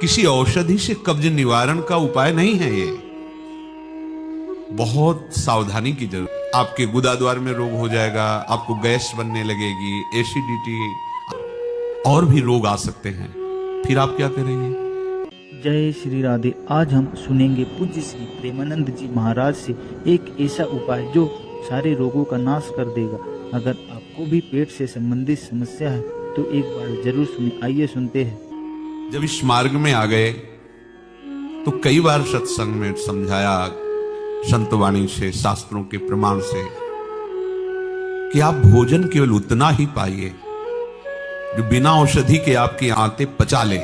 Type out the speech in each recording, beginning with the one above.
किसी औषधि से कब्ज निवारण का उपाय नहीं है ये। बहुत सावधानी की जरूरत। आपके गुदाद्वार में रोग हो जाएगा, आपको गैस बनने लगेगी, एसिडिटी और भी रोग आ सकते हैं। फिर आप क्या करेंगे? जय श्री राधे। आज हम सुनेंगे पूज्य श्री प्रेमानंद जी महाराज से एक ऐसा उपाय जो सारे रोगों का नाश कर देगा। अगर आपको भी पेट से संबंधित समस्या है तो एक बार जरूर सुनिए। आइए सुनते हैं। जब इस मार्ग में आ गए तो कई बार सत्संग में समझाया संतवाणी से, शास्त्रों के प्रमाण से, कि आप भोजन केवल उतना ही पाइए जो बिना औषधि के आपकी आंतें पचा ले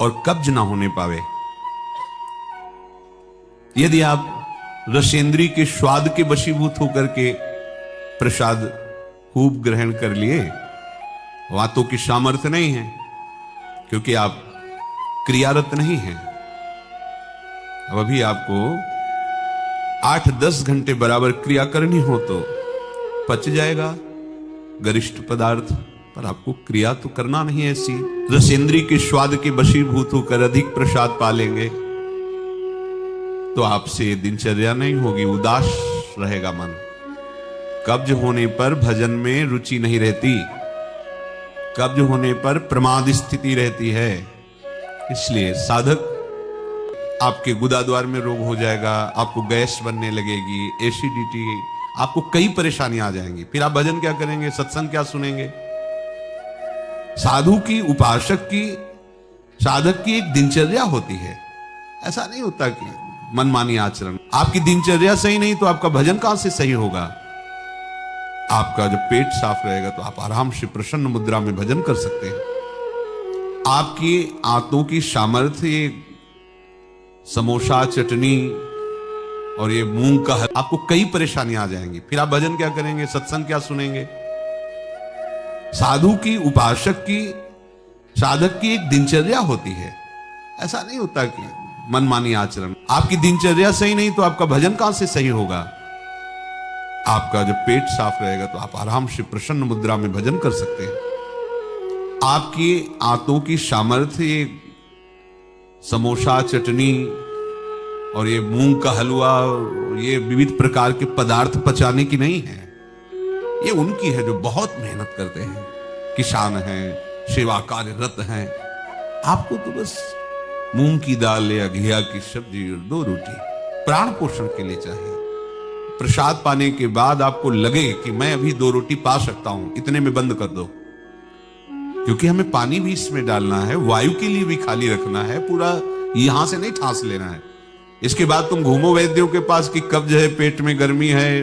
और कब्ज ना होने पावे। यदि आप रसेंद्री के स्वाद के वशीभूत होकर के प्रसाद खूब ग्रहण कर लिए, वातों की सामर्थ्य नहीं है, क्योंकि आप क्रियारत नहीं हैं। अब अभी आपको 8-10 घंटे बराबर क्रिया करनी हो तो पच जाएगा गरिष्ठ पदार्थ, पर आपको क्रिया तो करना नहीं है ऐसी। रसेंद्री के स्वाद के वशीभूत होकर अधिक प्रसाद पालेंगे तो आपसे दिनचर्या नहीं होगी, उदास रहेगा मन। कब्ज होने पर भजन में रुचि नहीं रहती, कब्ज होने पर प्रमाद स्थिति रहती है। इसलिए साधक, आपके गुदाद्वार में रोग हो जाएगा, आपको गैस बनने लगेगी, एसिडिटी, आपको कई परेशानी आ जाएंगी। फिर आप भजन क्या करेंगे, सत्संग क्या सुनेंगे? साधु की, उपासक की, साधक की एक दिनचर्या होती है। ऐसा नहीं होता कि मनमानी आचरण। आपकी दिनचर्या सही नहीं तो आपका भजन कहां से सही होगा? आपका जब पेट साफ रहेगा तो आप आराम से प्रसन्न मुद्रा में भजन कर सकते हैं। आपकी आंतों की सामर्थ्य, समोसा, चटनी और ये मूंग का आपको कई परेशानी आ जाएंगी। फिर आप भजन क्या करेंगे, सत्संग क्या सुनेंगे? साधु की, उपासक की, साधक की एक दिनचर्या होती है। ऐसा नहीं होता कि मनमानी आचरण। आपकी दिनचर्या सही नहीं तो आपका भजन कहां से सही होगा? आपका जब पेट साफ रहेगा तो आप आराम से प्रसन्न मुद्रा में भजन कर सकते हैं। आपकी आंतों की सामर्थ्य, समोसा, चटनी और ये मूंग का हलवा, ये विविध प्रकार के पदार्थ पचाने की नहीं है। ये उनकी है जो बहुत मेहनत करते हैं, किसान हैं, सेवा कार्यरत हैं। आपको तो बस मूंग की दाल या घिया की सब्जी और 2 रोटी प्राण पोषण के लिए चाहिए। प्रसाद पाने के बाद आपको लगे कि मैं अभी 2 रोटी पा सकता हूं, इतने में बंद कर दो, क्योंकि हमें पानी भी इसमें डालना है, वायु के लिए भी खाली रखना है, पूरा यहां से नहीं ठांस लेना है। इसके बाद तुम घूमो वैद्यों के पास कि कब्ज है, पेट में गर्मी है,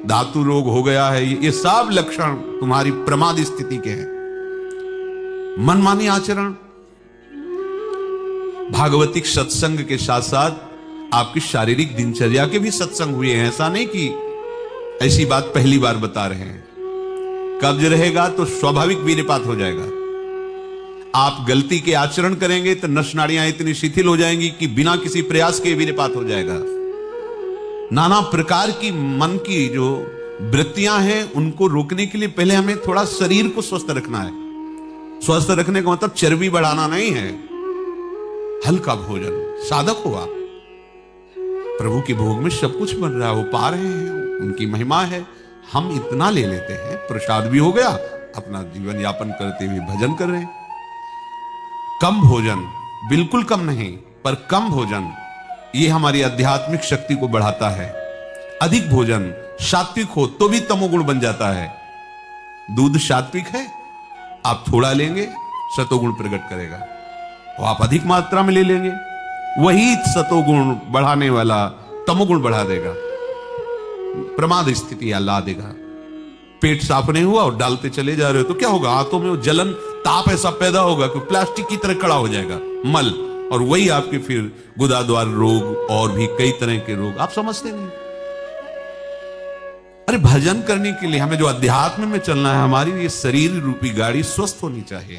धातु रोग हो गया है, ये सब लक्षण तुम्हारी प्रमाद स्थिति के हैं। मनमानी आचरण। भागवतिक सत्संग के साथ साथ आपकी शारीरिक दिनचर्या के भी सत्संग हुए हैं। ऐसा नहीं कि ऐसी बात पहली बार बता रहे हैं। कब्ज रहेगा तो स्वाभाविक वीर्यपात हो जाएगा। आप गलती के आचरण करेंगे तो नस नाड़ियां इतनी शिथिल हो जाएंगी कि बिना किसी प्रयास के वीर्यपात हो जाएगा। नाना प्रकार की मन की जो वृत्तियां हैं उनको रोकने के लिए पहले हमें थोड़ा शरीर को स्वस्थ रखना है। स्वस्थ रखने का मतलब चर्बी बढ़ाना नहीं है, हल्का भोजन। साधक हो आप, प्रभु के भोग में सब कुछ बन रहा है, वो पा रहे हैं, उनकी महिमा है। हम इतना ले लेते हैं, प्रसाद भी हो गया, अपना जीवन यापन करते हुए भजन कर रहे हैं। कम भोजन, बिल्कुल कम नहीं, पर कम भोजन, ये हमारी आध्यात्मिक शक्ति को बढ़ाता है। अधिक भोजन, सात्विक हो तो भी तमोगुण बन जाता है। दूध सात्विक है, आप थोड़ा लेंगे सतोगुण प्रकट करेगा, और आप अधिक मात्रा में ले लेंगे, वही सतोगुण बढ़ाने वाला तमोगुण बढ़ा देगा, प्रमाद स्थिति ला देगा। पेट साफ नहीं हुआ और डालते चले जा रहे हो तो क्या होगा? हाथों में वो जलन, ताप ऐसा पैदा होगा कि प्लास्टिक की तरह कड़ा हो जाएगा मल, और वही आपके फिर गुदाद्वार रोग और भी कई तरह के रोग। आप समझते नहीं। अरे भजन करने के लिए हमें जो अध्यात्म में चलना है, हमारी ये शरीर रूपी गाड़ी स्वस्थ होनी चाहिए।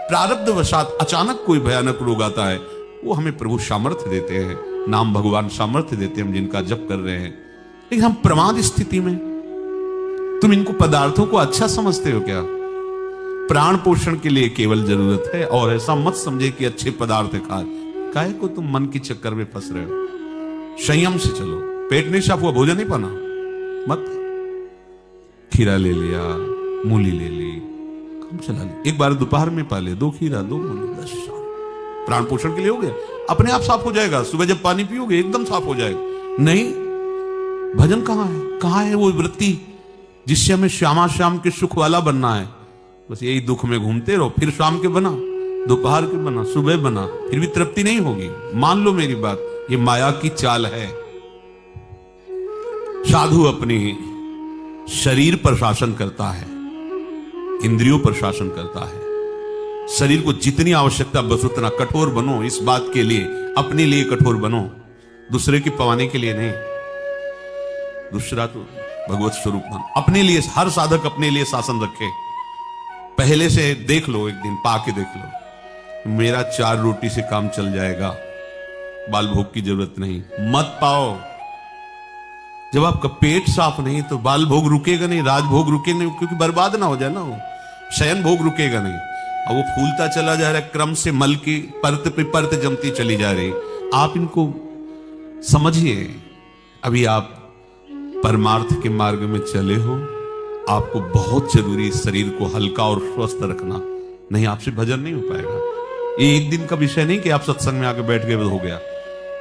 प्रारब्ध वशात अचानक कोई भयानक रोग आता है, वो हमें प्रभु सामर्थ्य देते हैं, नाम भगवान सामर्थ्य देते हैं, हम जिनका जप कर रहे हैं। लेकिन हम प्रमाद स्थिति में, तुम इनको पदार्थों को अच्छा समझते हो क्या? प्राण पोषण के लिए केवल जरूरत है। और ऐसा मत समझे कि अच्छे पदार्थ खा, काहे को तुम मन के चक्कर में फंस रहे हो। संयम से चलो। पेट नहीं साफ हुआ, भोजन नहीं पाना मत। खीरा ले लिया, मूली ले ली, काम चला ली। एक बार दोपहर में पा ले 2 खीरा 2 मूली, बस प्राण पोषण के लिए हो गया। अपने आप साफ हो जाएगा। सुबह जब पानी पियोगे एकदम साफ हो जाएगा। नहीं, भजन कहां है वो वृत्ति जिससे हमें श्यामा श्याम के सुख वाला बनना है। बस यही दुख में घूमते रहो। फिर शाम के बना, दोपहर के बना, सुबह बना, फिर भी तृप्ति नहीं होगी। मान लो मेरी बात, ये माया की चाल है। साधु अपनी शरीर पर शासन करता है, इंद्रियों पर शासन करता है। शरीर को जितनी आवश्यकता बस उतना कठोर बनो। इस बात के लिए अपने लिए कठोर बनो, दूसरे की पवाने के लिए नहीं। दूसरा तो भगवत स्वरूप मान। अपने लिए हर साधक अपने लिए शासन रखे। पहले से देख लो, एक दिन पाके देख लो, मेरा 4 रोटी से काम चल जाएगा, बाल भोग की जरूरत नहीं। मत पाओ। जब आपका पेट साफ नहीं तो बाल भोग रुकेगा नहीं, राजभोग रुकेगा नहीं, क्योंकि बर्बाद ना हो जाए ना। वो शयन भोग रुकेगा नहीं। और वो फूलता चला जा रहा है, क्रम से मल की परत पे परत जमती चली जा रही। आप इनको समझिए। अभी आप परमार्थ के मार्ग में चले हो। आपको बहुत जरूरी शरीर को हल्का और स्वस्थ रखना, नहीं आपसे भजन नहीं हो पाएगा। ये एक दिन का विषय नहीं कि आप सत्संग में आके बैठ गए हो गया।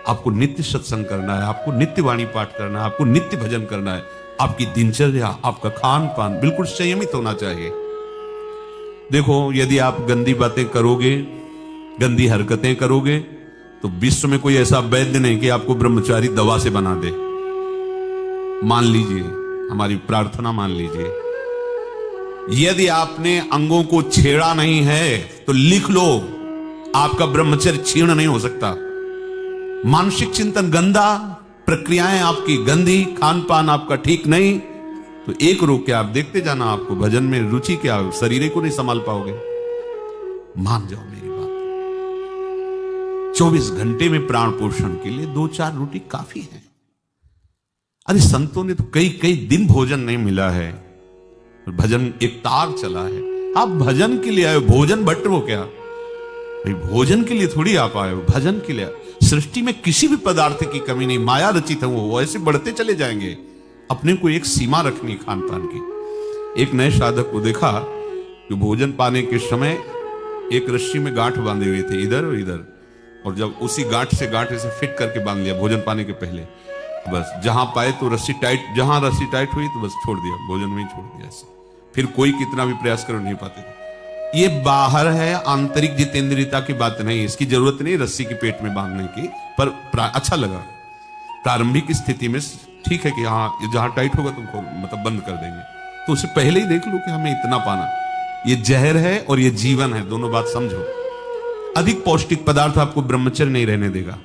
आपको नित्य सत्संग करना है, आपको नित्य वाणी पाठ करना है, आपको नित्य भजन करना है। आपकी दिनचर्या, आपका खान पान बिल्कुल संयमित होना चाहिए। देखो, यदि आप गंदी बातें करोगे, गंदी हरकतें करोगे, तो विश्व में कोई ऐसा वैद्य नहीं कि आपको ब्रह्मचारी दवा से बना दे। मान लीजिए, हमारी प्रार्थना मान लीजिए, यदि आपने अंगों को छेड़ा नहीं है तो लिख लो, आपका ब्रह्मचर्य क्षीण नहीं हो सकता। मानसिक चिंतन गंदा, प्रक्रियाएं आपकी गंदी, खान पान आपका ठीक नहीं, तो एक रोक के आप देखते जाना, आपको भजन में रुचि क्या, शरीर को नहीं संभाल पाओगे। मान जाओ मेरी बात। 24 घंटे में प्राण पोषण के लिए 2-4 रोटी काफी है। अरे संतों ने तो कई कई दिन भोजन नहीं मिला है, भजन एक तार चला है। आप भजन के लिए आए हो, भोजन बट वो क्या भाई, भोजन के लिए थोड़ी आप आए हो, भजन के लिए। सृष्टि में किसी भी पदार्थ की कमी नहीं, माया रचित है वो ऐसे बढ़ते चले जाएंगे। अपने को एक सीमा रखनी खान पान की। एक नए साधक को देखा जो भोजन पाने के समय एक रस्सी में गांठ बांधे हुए थे, इधर और इधर, और जब उसी गांठ से गांठ ऐसे फिट करके बांध लिया भोजन पाने के पहले। बस जहां पाए तो रस्सी टाइट, जहां रस्सी टाइट हुई तो बस छोड़ दिया, भोजन में ही छोड़ दिया। ऐसे फिर कोई कितना भी प्रयास करो नहीं पाते थे। ये बाहर है, आंतरिक जितेंद्रियता की बात नहीं। इसकी जरूरत नहीं रस्सी के पेट में बांधने की, पर अच्छा लगा प्रारंभिक स्थिति में। ठीक है कि हाँ जहां टाइट होगा तुमको मतलब बंद कर देंगे, तो उससे पहले ही देख लो कि हमें इतना पाना। ये जहर है और ये जीवन है, दोनों बात समझो। अधिक पौष्टिक पदार्थ आपको ब्रह्मचर्य नहीं रहने देगा।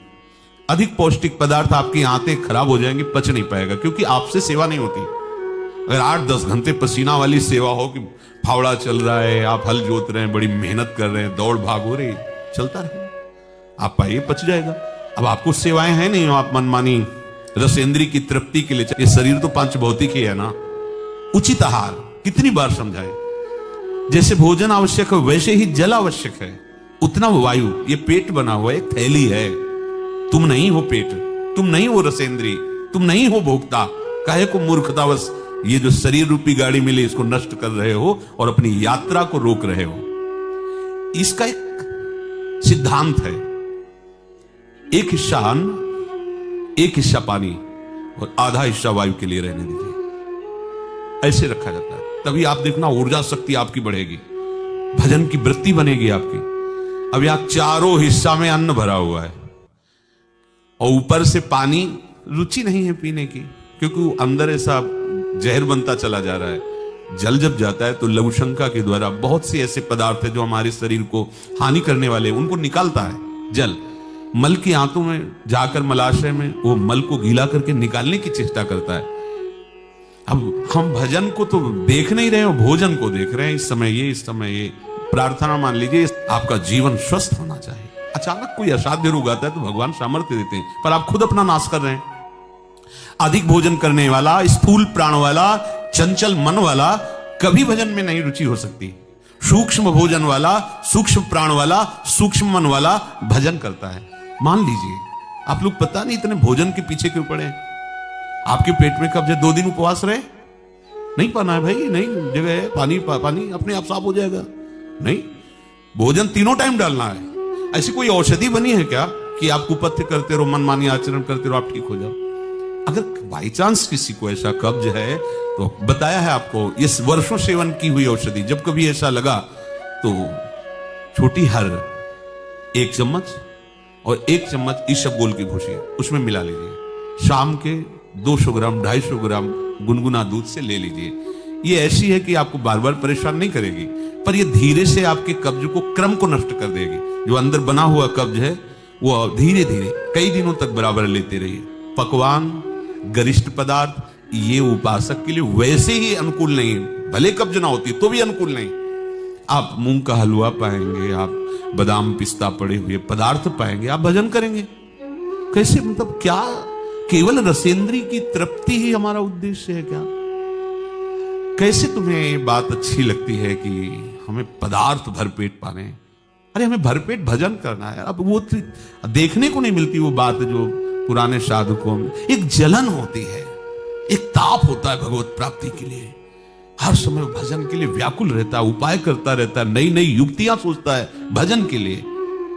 अधिक पौष्टिक पदार्थ आपकी आंतें खराब हो जाएंगी, पच नहीं पाएगा, क्योंकि आपसे सेवा नहीं होती। अगर 8-10 घंटे पसीना वाली सेवा हो कि फावड़ा चल रहा है, आप हल जोत रहे हैं, बड़ी मेहनत कर रहे हैं, दौड़ भाग हो रही, चलता रहे, आप पाइए पच जाएगा। अब आपको सेवाएं हैं नहीं, आप मनमानी रसेंद्री की तृप्ति के लिए। ये शरीर तो पंच भौतिक ही है ना। उचित आहार कितनी बार समझाए, जैसे भोजन आवश्यक है वैसे ही जल आवश्यक है, उतना वायु। ये पेट बना हुआ एक थैली है, तुम नहीं हो पेट, तुम नहीं हो रसेंद्री, तुम नहीं हो भोक्ता। काहे को मूर्खतावश ये जो शरीर रूपी गाड़ी मिली इसको नष्ट कर रहे हो और अपनी यात्रा को रोक रहे हो। इसका एक सिद्धांत है, एक हिस्सा अन्न, एक हिस्सा पानी और आधा हिस्सा वायु के लिए रहने दीजिए। ऐसे रखा जाता है, तभी आप देखना ऊर्जा शक्ति आपकी बढ़ेगी, भजन की वृत्ति बनेगी आपकी। अब यहां चारों हिस्सा में अन्न भरा हुआ है और ऊपर से पानी, रुचि नहीं है पीने की, क्योंकि वो अंदर ऐसा जहर बनता चला जा रहा है। जल जब जाता है तो लघुशंका के द्वारा बहुत से ऐसे पदार्थ है जो हमारे शरीर को हानि करने वाले हैं, उनको निकालता है जल। मल की आंतों में जाकर मलाशय में वो मल को गीला करके निकालने की चेष्टा करता है। अब हम भजन को तो देख नहीं रहे हो, भोजन को देख रहे हैं। इस समय ये प्रार्थना मान लीजिए, आपका जीवन स्वस्थ होना चाहिए। अचानक कोई असाध्य रोग आता है तो भगवान सामर्थ्य देते हैं, पर आप खुद अपना नाश कर रहे हैं। अधिक भोजन करने वाला, स्थूल प्राण वाला, चंचल मन वाला कभी भजन में नहीं रुचि हो सकती। सूक्ष्म भोजन वाला, सूक्ष्म प्राण वाला, सूक्ष्म मन वाला भजन करता है। मान लीजिए आप लोग पता नहीं इतने भोजन के पीछे क्यों पड़े। आपके पेट में कब्ज है, 2 दिन उपवास रहे, नहीं पाना है भाई, नहीं जगह है, पानी पानी अपने आप साफ हो जाएगा। नहीं, भोजन तीनों टाइम डालना है। ऐसी कोई औषधि बनी है क्या कि आप कुपथ्य करते रहो, मनमानी आचरण करते रहो, आप ठीक हो जाओ? अगर बाई चांस किसी को ऐसा कब्ज है तो बताया है आपको, इस वर्षों सेवन की हुई औषधि, जब कभी ऐसा लगा तो छोटी हर 1 चम्मच और 1 चम्मच इसबगोल की भूसी उसमें मिला लीजिए। शाम के 200 ग्राम 250 ग्राम गुनगुना दूध से ले लीजिए। ये ऐसी है कि आपको बार बार परेशान नहीं करेगी, पर ये धीरे से आपके कब्ज को, क्रम को नष्ट कर देगी। जो अंदर बना हुआ कब्ज है वो धीरे धीरे कई दिनों तक बराबर लेते रहिए। पकवान, गरिष्ठ पदार्थ ये उपासक के लिए वैसे ही अनुकूल नहीं, भले कब्ज ना होती तो भी अनुकूल नहीं। आप मूंग का हलवा पाएंगे, आप बादाम पिस्ता पड़े हुए पदार्थ पाएंगे, आप भजन करेंगे। कैसे, मतलब क्या केवल रसेंद्री की तृप्ति ही हमारा उद्देश्य है क्या? कैसे तुम्हें ये बात अच्छी लगती है कि हमें पदार्थ भरपेट पाने? अरे हमें भरपेट भजन करना है। अब वो देखने को नहीं मिलती वो बात जो पुराने साधकों में एक जलन होती है, एक ताप होता है भगवत प्राप्ति के लिए। हर समय भजन के लिए व्याकुल रहता है, उपाय करता रहता है, नई नई युक्तियां सोचता है भजन के लिए।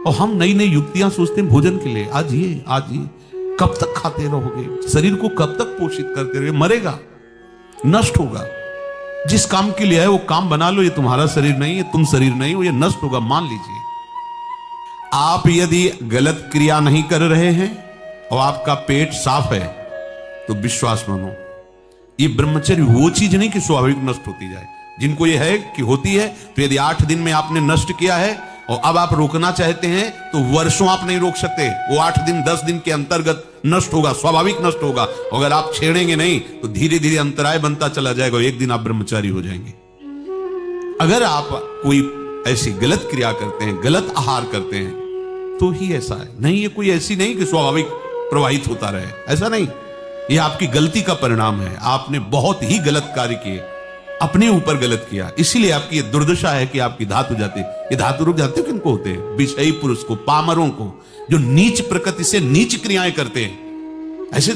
और हम नई नई युक्तियां सोचते हैं भोजन के लिए। आज ये कब तक खाते रहोगे? शरीर को कब तक पोषित करते रहोगे? मरेगा, नष्ट होगा। जिस काम के लिए है वो काम बना लो। ये तुम्हारा शरीर नहीं है, तुम शरीर नहीं हो, ये नष्ट होगा, मान लीजिए। आप यदि गलत क्रिया नहीं कर रहे हैं और आपका पेट साफ है तो विश्वास मानो, ये ब्रह्मचर्य वो चीज नहीं कि स्वाभाविक नष्ट होती जाए। जिनको ये है कि होती है, तो यदि 8 दिन में आपने नष्ट किया है और अब आप रोकना चाहते हैं तो वर्षों आप नहीं रोक सकते। वो 8 दिन 10 दिन के अंतर्गत नष्ट होगा, स्वाभाविक नष्ट होगा। अगर आप छेड़ेंगे नहीं तो धीरे धीरे अंतराय बनता चला जाएगा, एक दिन आप ब्रह्मचारी हो जाएंगे। अगर आप कोई ऐसी गलत क्रिया करते हैं, गलत आहार करते हैं, तो ही ऐसा है। नहीं, ये कोई ऐसी नहीं कि स्वाभाविक प्रवाहित होता रहे, ऐसा नहीं। ये आपकी गलती का परिणाम है। आपने बहुत ही गलत कार्य किए, अपने ऊपर गलत किया, इसीलिए आपकी ये दुर्दशा है कि आपकी धातु जाते। ये धातु रुक जाते हो किनको होते हैं? विषयी पुरुष को, पामरों को, जो नीच प्रकृति से नीच क्रियाएं करते हैं। ऐसे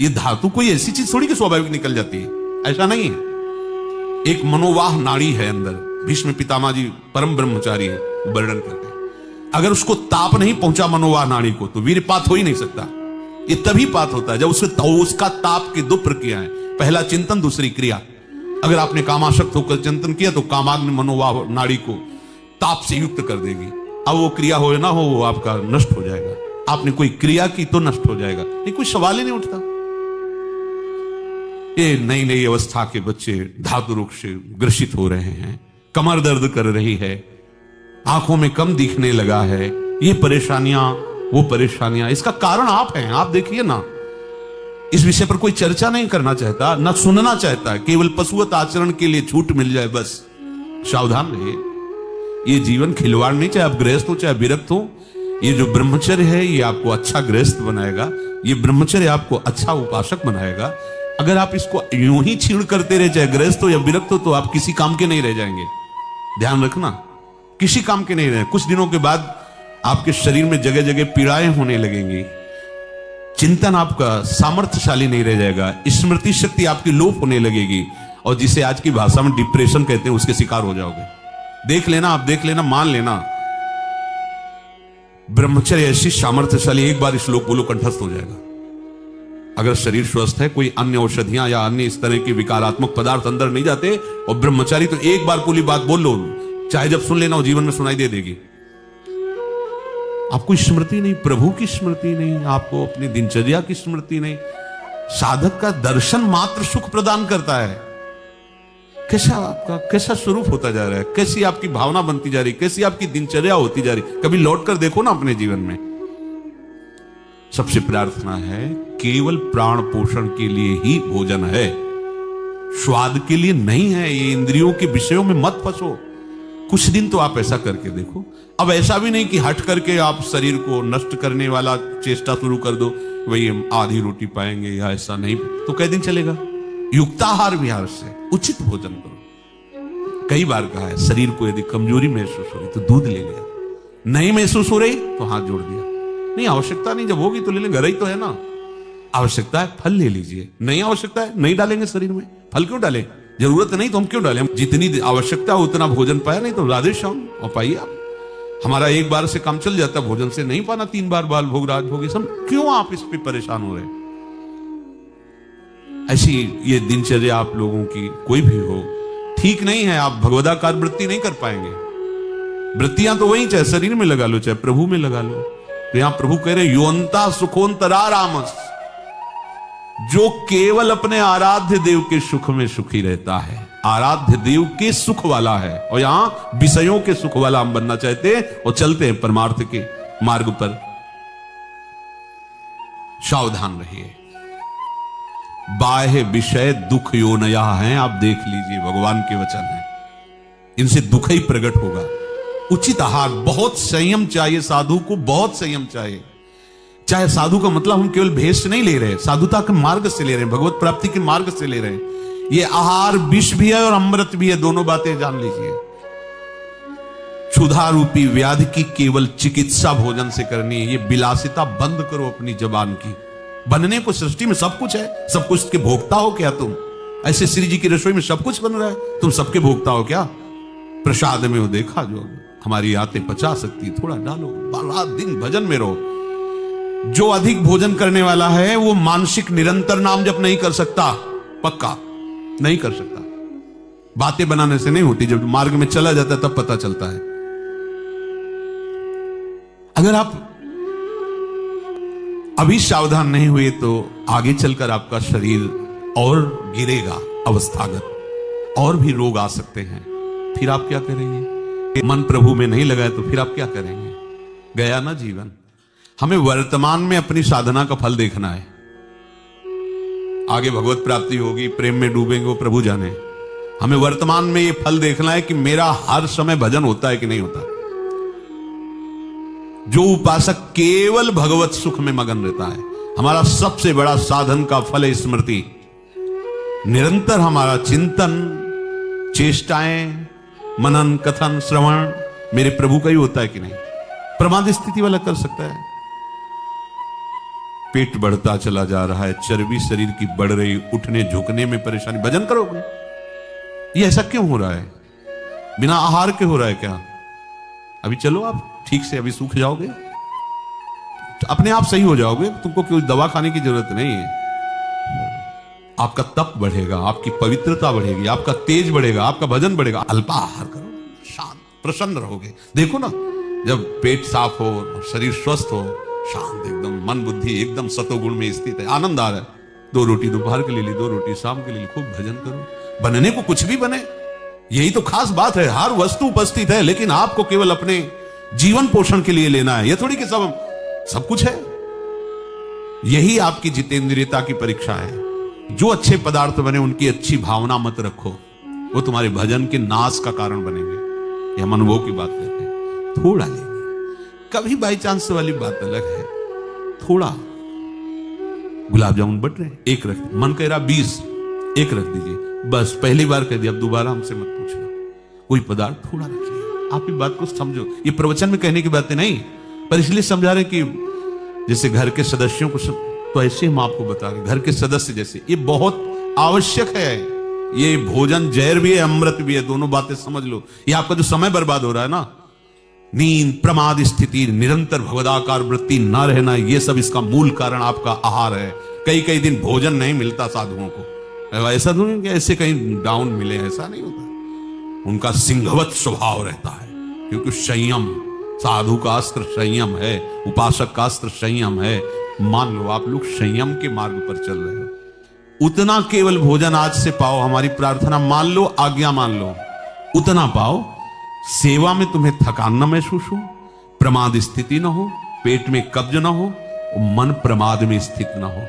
ये धातु कोई ऐसी चीज थोड़ी कि स्वाभाविक निकल जाती है, ऐसा नहीं है। एक मनोवाह नाड़ी है अंदर। भीष्म पितामह जी परम ब्रह्मचारी है, वर्णन करते हैं। अगर उसको ताप नहीं पहुंचा मनोवाह नाड़ी को तो वीरपात हो ही नहीं सकता। ये तभी पात होता है जब उसका ताप की 2 प्रक्रियाएं, पहला चिंतन, दूसरी क्रिया। अगर आपने कामाशक्त होकर चिंतन किया तो कामाग्नि मनोवाह नाड़ी को ताप से युक्त कर देगी। अब वो क्रिया हो ना हो, वो आपका नष्ट हो जाएगा। आपने कोई क्रिया की तो नष्ट हो जाएगा, ये कोई सवाल ही नहीं उठता। ये नई नई अवस्था के बच्चे धातु रोग से ग्रसित हो रहे हैं, कमर दर्द कर रही है, आंखों में कम दिखने लगा है, ये परेशानियां वो परेशानियां। इसका कारण आप हैं। आप देखिए ना, इस विषय पर कोई चर्चा नहीं करना चाहता, ना सुनना चाहता है। केवल पशुवत आचरण के लिए छूट मिल जाए बस। सावधान रहिए, ये जीवन खिलवाड़ नहीं, चाहे आप गृहस्थ हो चाहे विरक्त हो। ये जो ब्रह्मचर्य है ये आपको अच्छा गृहस्थ बनाएगा, ये ब्रह्मचर्य आपको अच्छा उपासक बनाएगा। अगर आप इसको यूं ही छीण करते रहे, चाहे गृहस्थ हो या विरक्त हो, तो आप किसी काम के नहीं रह जाएंगे। ध्यान रखना, किसी काम के नहीं रहे। कुछ दिनों के बाद आपके शरीर में जगह जगह पीड़ाएं होने लगेंगी, चिंतन आपका सामर्थ्यशाली नहीं रह जाएगा, स्मृति शक्ति आपकी लोप होने लगेगी, और जिसे आज की भाषा में डिप्रेशन कहते हैं उसके शिकार हो जाओगे। देख लेना, आप देख लेना, मान लेना। ब्रह्मचर्य ऐसी सामर्थ्यशाली, एक बार श्लोक बोलो कंठस्थ हो जाएगा। अगर शरीर स्वस्थ है, कोई अन्य औषधियां या अन्य इस तरह के विकारात्मक पदार्थ अंदर नहीं जाते, और ब्रह्मचारी तो एक बार पूरी बात बोल लो, चाहे जब सुन लेना वो जीवन में सुनाई दे देगी। आपको स्मृति नहीं, प्रभु की स्मृति नहीं, आपको अपनी दिनचर्या की स्मृति नहीं। साधक का दर्शन मात्र सुख प्रदान करता है। कैसा स्वरूप होता जा रहा है, कैसी आपकी भावना बनती जा रही, कैसी आपकी दिनचर्या होती जा रही, कभी लौट कर देखो ना अपने जीवन में। सबसे प्रार्थना है, केवल प्राण पोषण के लिए ही भोजन है, स्वाद के लिए नहीं है। ये इंद्रियों के विषयों में मत फंसो। कुछ दिन तो आप ऐसा करके देखो। अब ऐसा भी नहीं कि हट करके आप शरीर को नष्ट करने वाला चेष्टा शुरू कर दो, वही हम आधी रोटी पाएंगे या ऐसा नहीं, तो कई दिन चलेगा। युक्ताहार विहार से उचित भोजन करो, कई बार कहा है, शरीर को यदि कमजोरी महसूस हो रही तो दूध ले लिया, नहीं महसूस हो रही तो हाथ जोड़ दिया। नहीं आवश्यकता नहीं, जब होगी तो ले लेंगे, घर ही तो है ना। आवश्यकता है फल ले लीजिए, नहीं आवश्यकता है नहीं डालेंगे शरीर में। फल क्यों डालें, जरूरत नहीं तो हम क्यों डालें। जितनी आवश्यकता हो उतना भोजन पाया, नहीं तो राधे श्याम और पाइए आप। हमारा एक बार से काम चल जाता भोजन से, नहीं पाना 3 बार बाल भोग राज भोग, सब क्यों आप इस पे परेशान हो रहे। ऐसी ये दिनचर्या आप लोगों की कोई भी हो ठीक नहीं है। आप भगवदाकार वृत्ति नहीं कर पाएंगे। वृत्तियां तो वही, चाहे शरीर में लगा लो चाहे प्रभु में लगा लो। तो यहां प्रभु कह रहे योन्ता सुखोन्तरा रामस, जो केवल अपने आराध्य देव के सुख में सुखी रहता है, आराध्य देव के सुख वाला है। और यहां विषयों के सुख वाला हम बनना चाहते हैं और चलते हैं परमार्थ के मार्ग पर। सावधान रहिए, बाह्य विषय दुख योनया हैं, आप देख लीजिए भगवान के वचन है, इनसे दुख ही प्रकट होगा। उचित आहार, बहुत संयम चाहिए साधु को, बहुत संयम चाहिए। चाहे साधु का मतलब हम केवल भेष से नहीं ले रहे, साधुता के मार्ग से ले रहे हैं, भगवत प्राप्ति के मार्ग से ले रहे हैं। ये आहार विष भी है और अमृत भी है, दोनों बातें जान लीजिए। क्षुधा रूपी व्याधि की केवल चिकित्सा भोजन से करनी है। ये विलासिता बंद करो अपनी जबान की। बनने को सृष्टि में सब कुछ है, सब कुछ के भोक्ता हो क्या तुम? ऐसे श्री जी की रसोई में सब कुछ बन रहा है, तुम सबके भोक्ता हो क्या? प्रसाद में वो देखा जो हमारी आते पचा सकती, थोड़ा डालो, रात दिन भजन में रहो। जो अधिक भोजन करने वाला है वो मानसिक निरंतर नाम जप नहीं कर सकता, पक्का नहीं कर सकता। बातें बनाने से नहीं होती, जब मार्ग में चला जाता है तब पता चलता है। अगर आप अभी सावधान नहीं हुए तो आगे चलकर आपका शरीर और गिरेगा अवस्थागत, और भी रोग आ सकते हैं। फिर आप क्या करेंगे? मन प्रभु में नहीं लगाए तो फिर आप क्या करेंगे? गया ना जीवन। हमें वर्तमान में अपनी साधना का फल देखना है। आगे भगवत प्राप्ति होगी, प्रेम में डूबेंगे, वो प्रभु जाने। हमें वर्तमान में ये फल देखना है कि मेरा हर समय भजन होता है कि नहीं होता। जो उपासक केवल भगवत सुख में मगन रहता है, हमारा सबसे बड़ा साधन का फल है स्मृति। निरंतर हमारा चिंतन, चेष्टाएं, मनन, कथन, श्रवण मेरे प्रभु का ही होता है कि नहीं। प्रमाद स्थिति वाला कर सकता है। पेट बढ़ता चला जा रहा है, चर्बी शरीर की बढ़ रही, उठने झुकने में परेशानी, भजन करो। ये ऐसा क्यों हो रहा है? बिना आहार के हो रहा है क्या? अभी चलो आप ठीक से, अभी सूख जाओगे, अपने आप सही हो जाओगे, तुमको कोई दवा खाने की जरूरत नहीं है। आपका तप बढ़ेगा, आपकी पवित्रता बढ़ेगी, आपका तेज बढ़ेगा, आपका भजन बढ़ेगा। अल्पाहार करो, शांत प्रसन्न रहोगे। देखो ना, जब पेट साफ हो, शरीर स्वस्थ हो, शांत एकदम, मन बुद्धि एकदम सतोगुण में स्थित है, आनंद आ रहा है। 2 रोटी दोपहर के लिए ली, 2 रोटी शाम के लिए, खूब भजन करो। बनने को कुछ भी बने, यही तो खास बात है। हर वस्तु उपस्थित है, लेकिन आपको केवल अपने जीवन पोषण के लिए लेना है। यह थोड़ी कि सब कुछ है। यही आपकी जितेंद्रियता की परीक्षा है। जो अच्छे पदार्थ बने उनकी अच्छी भावना मत रखो, वो तुम्हारे भजन के नाश का कारण बनेंगे। यह अनुभव की बात करते हैं। थोड़ा लेंगे, कभी बाई चांस वाली बात अलग है। थोड़ा गुलाब जामुन बट रहे, 1 रख, मन कह रहा 20, 1 रख दीजिए बस। पहली बार कह दिया, अब दोबारा हमसे मत पूछना। कोई पदार्थ थोड़ा रखिए। आप इस बात को समझो, ये प्रवचन में कहने की बातें नहीं, पर इसलिए समझा रहे कि जैसे घर के सदस्यों को तो ऐसे हम आपको बता रहे, घर के सदस्य जैसे, ये बहुत आवश्यक है। ये भोजन जहर भी है, अमृत भी है, दोनों बातें समझ लो। ये आपका जो समय बर्बाद हो रहा है ना, नींद, प्रमाद स्थिति, निरंतर भगवदाकार वृत्ति न रहना, ये सब इसका मूल कारण आपका आहार है। कई दिन भोजन नहीं मिलता साधुओं को। ऐसा नहीं कि ऐसे कहीं डाउन मिले, ऐसा नहीं होता। उनका सिंहवत स्वभाव रहता है, क्योंकि संयम, साधु का अस्त्र संयम है, उपासक का अस्त्र संयम है। मान लो आप लोग संयम के मार्ग पर चल रहे हो, उतना केवल भोजन आज से पाओ। हमारी प्रार्थना मान लो, आज्ञा मान लो, उतना पाओ। सेवा में तुम्हें थकान न महसूस हो, प्रमाद स्थिति न हो, पेट में कब्ज न हो, मन प्रमाद में स्थित न हो।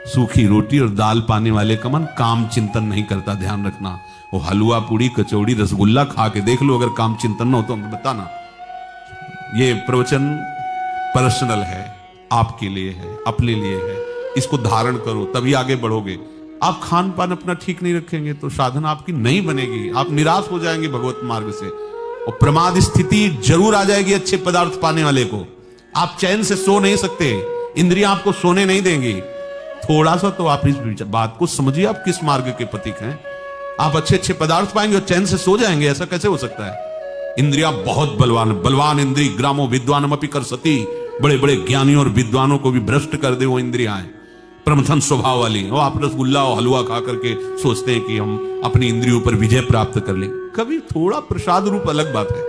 सूखी रोटी और दाल पाने वाले का मन काम चिंतन नहीं करता, ध्यान रखना। वो हलवा, पूड़ी, कचौड़ी, रसगुल्ला खा के देख लो, अगर काम चिंतन न हो तो बताना। ये प्रवचन पर्सनल है, आपके लिए है, अपने लिए है। इसको धारण करो, तभी आगे बढ़ोगे। आप खान पान अपना ठीक नहीं रखेंगे तो साधना आपकी नहीं बनेगी, आप निराश हो जाएंगे भगवत मार्ग से, और प्रमाद स्थिति जरूर आ जाएगी अच्छे पदार्थ पाने वाले को। आप चैन से सो नहीं सकते, इंद्रियां आपको सोने नहीं देंगी। थोड़ा सा तो आप इस बात को समझिए, आप किस मार्ग के प्रतीक हैं। आप अच्छे अच्छे पदार्थ पाएंगे और चैन से सो जाएंगे, ऐसा कैसे हो सकता है? इंद्रियां बहुत बलवान, बलवान इंद्री ग्रामो विद्वानम अपि कर सती, बड़े बड़े ज्ञानियों और विद्वानों को भी भ्रष्ट कर दे वो इंद्रियां, प्रमथन स्वभाव वाली। वो आप रसगुल्ला और हलवा खा करके सोचते हैं कि हम अपनी इंद्रियों पर विजय प्राप्त कर लें। कभी थोड़ा प्रसाद रूप अलग बात है।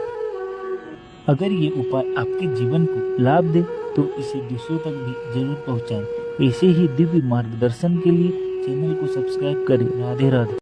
अगर ये उपाय आपके जीवन को लाभ दे तो इसे दूसरों तक भी जरूर पहुंचाएं। ऐसे ही दिव्य मार्गदर्शन के लिए चैनल को सब्सक्राइब करें। राधे राधे।